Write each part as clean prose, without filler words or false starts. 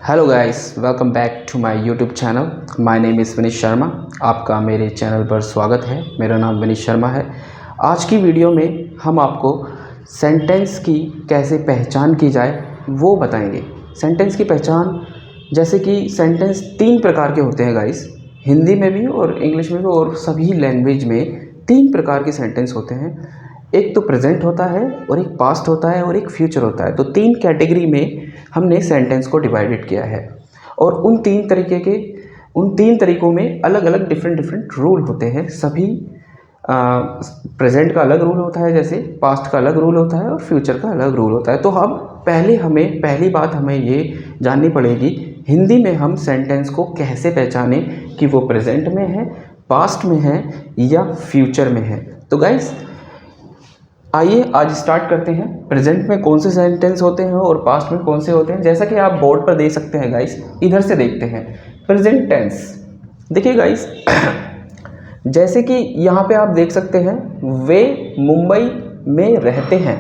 Hello guys, welcome back to my YouTube channel. My name is Vineet Sharma. आपका मेरे channel पर स्वागत है। मेरा नाम विनीत शर्मा है। आज की वीडियो में हम आपको सेंटेंस की कैसे पहचान की जाए वो बताएंगे। सेंटेंस की पहचान, जैसे कि सेंटेंस 3 प्रकार के होते हैं गाइस, हिंदी में भी और इंग्लिश में भी और सभी लैंग्वेज में 3 प्रकार के सेंटेंस होते हैं। एक तो प्रेजेंट होता है और एक पास्ट होता है और एक फ्यूचर होता है। तो 3 कैटेगरी में हमने सेंटेंस को डिवाइडेड किया है और उन 3 तरीकों में अलग अलग डिफरेंट रूल होते हैं। सभी प्रेजेंट का अलग रूल होता है, जैसे पास्ट का अलग रूल होता है और फ्यूचर का अलग रूल होता है। तो अब पहली बात हमें ये जाननी पड़ेगी, हिंदी में हम सेंटेंस को कैसे पहचानें कि वो प्रेजेंट में है, पास्ट में है या फ्यूचर में है। तो गाइस आइए आज स्टार्ट करते हैं। प्रेजेंट में कौन से सेंटेंस होते हैं और पास्ट में कौन से होते हैं। जैसा कि आप बोर्ड पर देख सकते हैं गाइस, इधर से देखते हैं प्रेजेंट टेंस। देखिए गाइस जैसे कि यहाँ पे आप देख सकते हैं वे मुंबई में रहते हैं।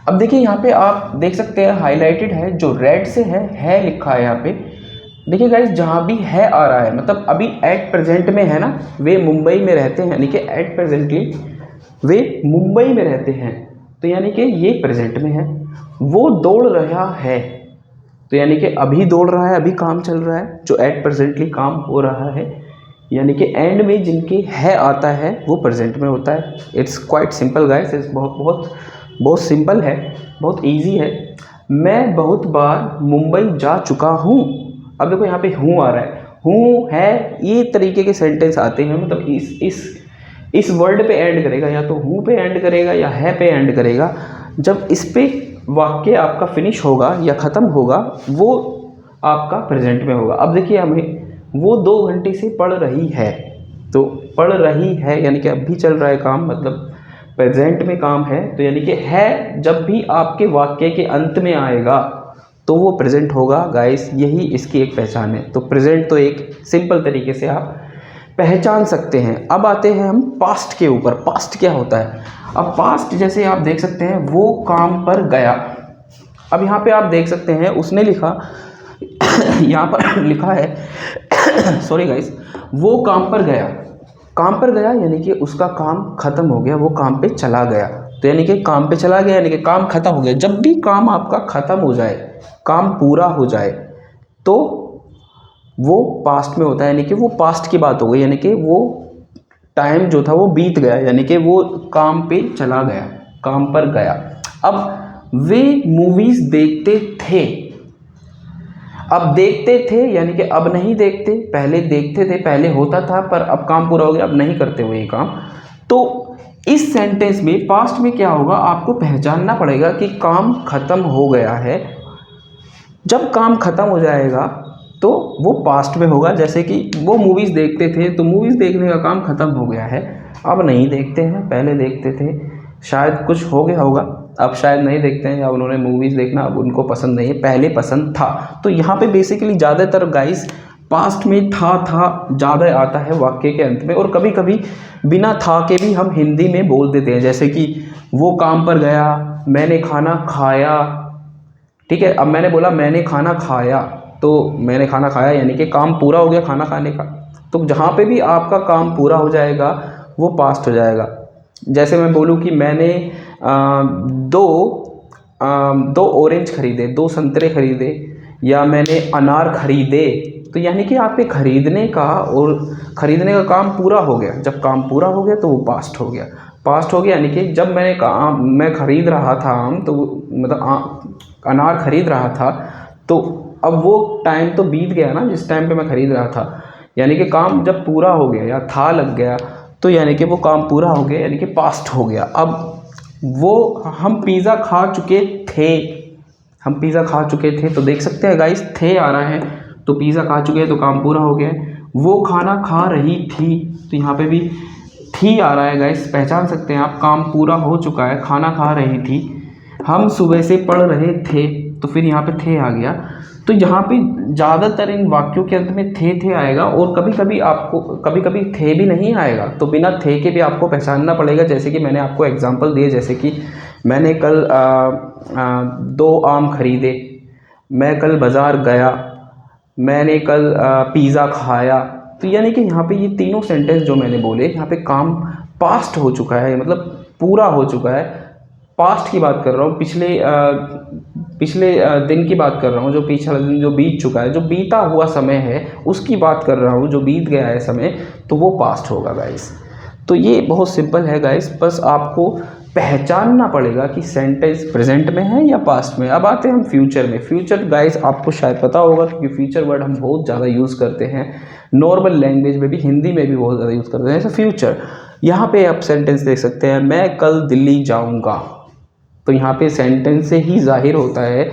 अब देखिए यहाँ पे आप देख सकते हैं हाईलाइटेड है, जो रेड से है लिखा है यहाँ पे। देखिए गाइस जहाँ भी है आ रहा है, मतलब अभी एट प्रेजेंट में है ना, वे मुंबई में रहते हैं, यानी कि एट प्रेजेंटली वे मुंबई में रहते हैं, तो यानी कि ये प्रेजेंट में है। वो दौड़ रहा है, तो यानी कि अभी दौड़ रहा है, अभी काम चल रहा है, जो एट प्रेजेंटली काम हो रहा है, यानी कि एंड में जिनके है आता है वो प्रेजेंट में होता है। It's quite simple guys, it's बहुत सिंपल है, बहुत इजी है। मैं बहुत बार मुंबई जा चुका हूँ। अब देखो यहाँ पे हूँ आ रहा है, हूँ है, ये तरीके के सेंटेंस आते हैं, मतलब इस वर्ड पे एंड करेगा, या तो हूँ पे एंड करेगा या है पे एंड करेगा। जब इस पे वाक्य आपका फिनिश होगा या ख़त्म होगा वो आपका प्रेजेंट में होगा। अब देखिए हमें वो 2 घंटे से पढ़ रही है, तो पढ़ रही है यानी कि अभी चल रहा है काम, मतलब प्रेजेंट में काम है, तो यानी कि है जब भी आपके वाक्य के अंत में आएगा तो वो प्रेजेंट होगा गाइस। यही इसकी एक पहचान है। तो प्रेजेंट तो एक सिंपल तरीके से आप पहचान सकते हैं। अब आते हैं हम पास्ट के ऊपर। पास्ट क्या होता है? अब पास्ट जैसे आप देख सकते हैं वो काम पर गया। अब यहाँ पे आप देख सकते हैं उसने लिखा यहाँ पर लिखा है सॉरी गाइस, वो काम पर गया। काम पर गया यानी कि उसका काम खत्म हो गया, वो काम पे चला गया। तो यानी कि काम पे चला गया यानी कि काम खत्म हो गया। जब भी काम आपका खत्म हो जाए, काम पूरा हो जाए, तो वो पास्ट में होता है, यानी कि वो पास्ट की बात हो गई, यानी कि वो टाइम जो था वो बीत गया, यानी कि वो काम पे चला गया, काम पर गया। अब वे मूवीज देखते थे। अब देखते थे यानी कि अब नहीं देखते, पहले देखते थे, पहले होता था पर अब काम पूरा हो गया, अब नहीं करते वो ये काम। तो इस सेंटेंस में पास्ट में क्या होगा, आपको पहचानना पड़ेगा कि काम खत्म हो गया है। जब काम खत्म हो जाएगा तो वो पास्ट में होगा। जैसे कि वो मूवीज़ देखते थे, तो मूवीज़ देखने का काम ख़त्म हो गया है, अब नहीं देखते हैं, पहले देखते थे, शायद कुछ हो गया होगा, अब शायद नहीं देखते हैं, या उन्होंने मूवीज़ देखना अब उनको पसंद नहीं है, पहले पसंद था। तो यहाँ पे बेसिकली ज़्यादातर गाइस पास्ट में था ज़्यादा आता है वाक्य के अंत में, और कभी कभी बिना था के भी हम हिंदी में बोल देते हैं। जैसे कि वो काम पर गया, मैंने खाना खाया, ठीक है। अब मैंने बोला मैंने खाना खाया, तो मैंने खाना खाया यानी कि काम पूरा हो गया खाना खाने का। तो जहाँ पे भी आपका काम पूरा हो जाएगा वो पास्ट हो जाएगा। जैसे मैं बोलूँ कि मैंने दो ऑरेंज खरीदे, 2 संतरे खरीदे, या मैंने अनार खरीदे, तो यानी कि आपके खरीदने का काम पूरा हो गया। जब काम पूरा हो गया तो वो पास्ट हो गया। पास्ट हो गया यानी कि जब मैं खरीद रहा था आम, तो मतलब अनार खरीद रहा था, तो अब वो टाइम तो बीत गया ना जिस टाइम पे मैं खरीद रहा था, यानी कि काम जब पूरा हो गया या था लग गया, तो यानी कि वो काम पूरा हो गया, यानी कि पास्ट हो गया। अब वो हम पिज़्ज़ा खा चुके थे, तो देख सकते हैं गाइस थे आ रहा है, तो पिज़्ज़ा खा चुके हैं तो काम पूरा हो गया। वो खाना खा रही थी, तो यहाँ पे भी थी आ रहा है गाइस, पहचान सकते हैं आप, काम पूरा हो चुका है, खाना खा रही थी। हम सुबह से पढ़ रहे थे, तो फिर यहाँ पे थे आ गया। तो यहाँ पे ज़्यादातर इन वाक्यों के अंत में थे आएगा, और कभी कभी थे भी नहीं आएगा, तो बिना थे के भी आपको पहचानना पड़ेगा। जैसे कि मैंने आपको एग्जांपल दिए, जैसे कि मैंने कल 2 आम खरीदे, मैं कल बाज़ार गया, मैंने कल पिज़्ज़ा खाया। तो यानी कि यहाँ पे ये तीनों सेंटेंस जो मैंने बोले, यहाँ पे काम पास्ट हो चुका है, मतलब पूरा हो चुका है। पास्ट की बात कर रहा हूँ, पिछले दिन की बात कर रहा हूँ, जो पिछला दिन जो बीत चुका है, जो बीता हुआ समय है उसकी बात कर रहा हूँ, जो बीत गया है समय, तो वो पास्ट होगा गाइस। तो ये बहुत सिंपल है गाइस, बस आपको पहचानना पड़ेगा कि सेंटेंस प्रेजेंट में है या पास्ट में। अब आते हैं हम फ्यूचर में। फ्यूचर गाइस आपको शायद पता होगा, क्योंकि फ्यूचर वर्ड हम बहुत ज़्यादा यूज़ करते हैं, नॉर्मल लैंग्वेज में भी, हिंदी में भी बहुत ज़्यादा यूज़ करते हैं। जैसे फ्यूचर, यहाँ पे आप सेंटेंस देख सकते हैं, मैं कल दिल्ली जाऊँगा। तो यहाँ पे सेंटेंस से ही जाहिर होता है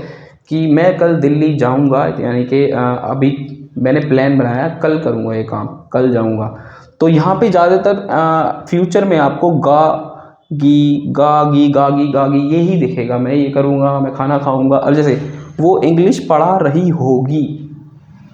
कि मैं कल दिल्ली जाऊँगा, यानी कि अभी मैंने प्लान बनाया, कल करूँगा ये काम, कल जाऊँगा। तो यहाँ पे ज़्यादातर फ्यूचर में आपको गा गी गागी गागी यही दिखेगा, मैं ये करूँगा, मैं खाना खाऊँगा। अब जैसे वो इंग्लिश पढ़ा रही होगी,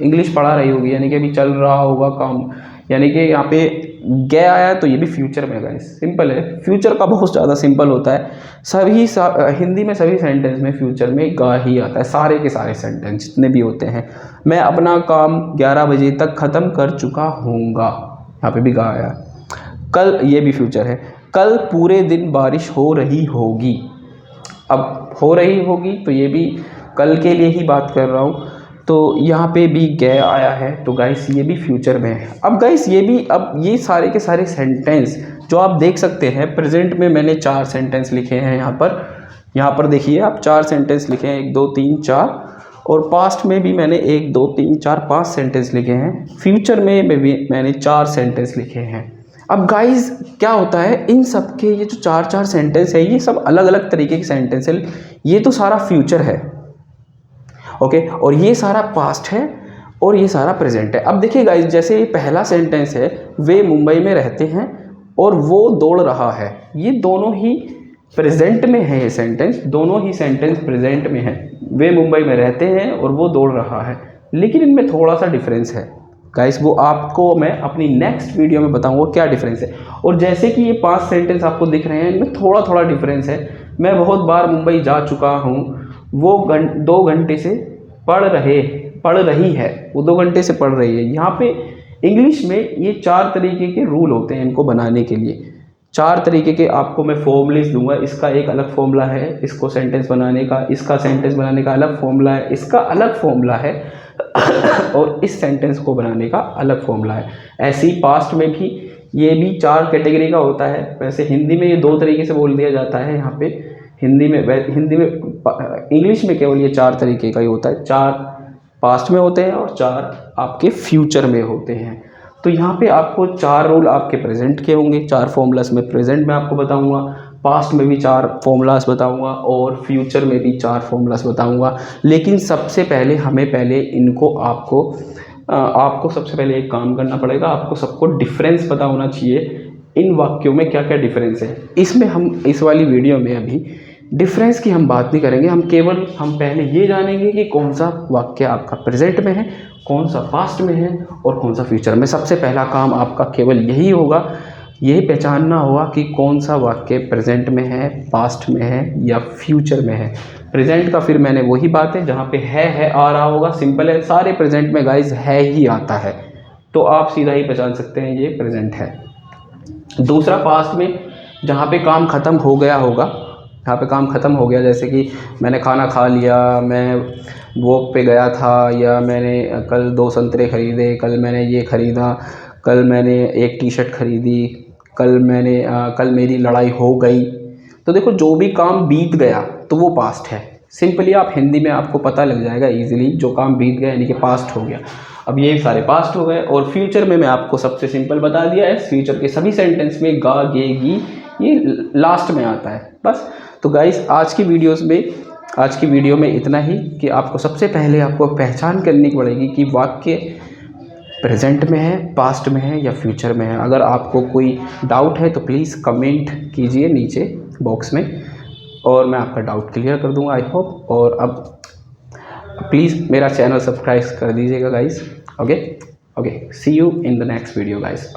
इंग्लिश पढ़ा रही होगी यानी कि अभी चल रहा होगा काम, यानी कि यहाँ पे गया आया, तो ये भी फ्यूचर में गाइस। सिंपल है, फ्यूचर का बहुत ज़्यादा सिंपल होता है। हिंदी में सभी सेंटेंस में फ्यूचर में गा ही आता है, सारे के सारे सेंटेंस जितने भी होते हैं। मैं अपना काम 11 बजे तक ख़त्म कर चुका हूँगा, यहाँ पे भी गा आया। कल, ये भी फ्यूचर है। कल पूरे दिन बारिश हो रही होगी। अब हो रही होगी तो ये भी कल के लिए ही बात कर रहा हूँ, तो यहाँ पे भी गया आया है, तो गाइस ये भी फ्यूचर में है। अब गाइस ये भी, अब ये सारे के सारे सेंटेंस जो आप देख सकते हैं, प्रेजेंट में मैंने 4 सेंटेंस लिखे हैं यहाँ पर देखिए आप, 4 सेंटेंस लिखे हैं, 1 2 3 4, और पास्ट में भी मैंने 1 2 3 4 5 सेंटेंस लिखे हैं, फ्यूचर में भी मैंने 4 सेंटेंस लिखे हैं। अब गाइस क्या होता है, इन सब के ये जो 4 सेंटेंस है, ये सब अलग अलग तरीके के सेंटेंस है। ये तो सारा फ्यूचर है, ओके, और ये सारा पास्ट है, और ये सारा प्रेजेंट है। अब देखिए गाइस, जैसे ये पहला सेंटेंस है, वे मुंबई में रहते हैं और वो दौड़ रहा है, ये दोनों ही प्रेजेंट में है। ये सेंटेंस, दोनों ही सेंटेंस प्रेजेंट में है। वे मुंबई में रहते हैं और वो दौड़ रहा है, लेकिन इनमें थोड़ा सा डिफरेंस है गाइस, वो आपको मैं अपनी नेक्स्ट वीडियो में बताऊंगा क्या डिफरेंस है। और जैसे कि ये 5 सेंटेंस आपको दिख रहे हैं, इनमें थोड़ा थोड़ा डिफरेंस है। मैं बहुत बार मुंबई जा चुका हूँ, वो 2 घंटे से पढ़ रही है, वो 2 घंटे से पढ़ रही है। यहाँ पे इंग्लिश में ये 4 तरीके के रूल होते हैं इनको बनाने के लिए। 4 तरीके के आपको मैं फॉर्मूलेस दूंगा। इसका एक अलग फॉर्मूला है, इसको सेंटेंस बनाने का, इसका सेंटेंस बनाने का अलग फॉर्मूला है, इसका अलग फॉर्मूला है और इस सेंटेंस को बनाने का अलग फॉर्मूला है। ऐसे ही पास्ट में भी ये भी 4 कैटेगरी का होता है। वैसे हिंदी में ये 2 तरीके से बोल दिया जाता है यहाँ पे, हिंदी में इंग्लिश में केवल ये 4 तरीके का ही होता है। 4 पास्ट में होते हैं और 4 आपके फ्यूचर में होते हैं। तो यहाँ पे आपको 4 रूल आपके प्रेजेंट के होंगे, 4 फॉर्मूलास में प्रेजेंट में आपको बताऊंगा, पास्ट में भी 4 फॉर्मूलास बताऊंगा और फ्यूचर में भी 4 फॉर्मूलास बताऊंगा। लेकिन सबसे पहले हमें पहले इनको आपको सबसे पहले एक काम करना पड़ेगा, आपको सबको डिफरेंस पता होना चाहिए इन वाक्यों में क्या क्या डिफरेंस है। इसमें हम इस वाली वीडियो में अभी डिफरेंस की हम बात नहीं करेंगे, हम पहले ये जानेंगे कि कौन सा वाक्य आपका प्रेजेंट में है, कौन सा पास्ट में है और कौन सा फ्यूचर में। सबसे पहला काम आपका केवल यही होगा, यही पहचानना होगा कि कौन सा वाक्य प्रेजेंट में है, पास्ट में है या फ्यूचर में है। प्रेजेंट का फिर मैंने वही बात है, जहाँ पे है आ रहा होगा, सिंपल है, सारे प्रेजेंट में गाइज है ही आता है, तो आप सीधा ही पहचान सकते हैं ये प्रेजेंट है। दूसरा पास्ट में, जहाँ पे काम ख़त्म हो गया होगा, यहाँ पे काम ख़त्म हो गया, जैसे कि मैंने खाना खा लिया, मैं वॉक पे गया था, या मैंने कल 2 संतरे ख़रीदे, कल मैंने ये ख़रीदा, कल मैंने एक टी शर्ट ख़रीदी, कल मेरी लड़ाई हो गई। तो देखो, जो भी काम बीत गया तो वो पास्ट है। सिंपली आप हिंदी में आपको पता लग जाएगा इजीली, जो काम बीत गया यानी कि पास्ट हो गया। अब ये सारे पास्ट हो गए। और फ्यूचर में मैं आपको सबसे सिंपल बता दिया है, फ्यूचर के सभी सेंटेंस में गा गे गी ये लास्ट में आता है बस। तो गाइस, आज की वीडियो में इतना ही, कि आपको सबसे पहले आपको पहचान करनी पड़ेगी कि वाक्य प्रेजेंट में है, पास्ट में है या फ्यूचर में है। अगर आपको कोई डाउट है तो प्लीज़ कमेंट कीजिए नीचे बॉक्स में, और मैं आपका डाउट क्लियर कर दूंगा, आई होप। और अब प्लीज़ मेरा चैनल सब्सक्राइब कर दीजिएगा guys. Okay, see you in the next video guys.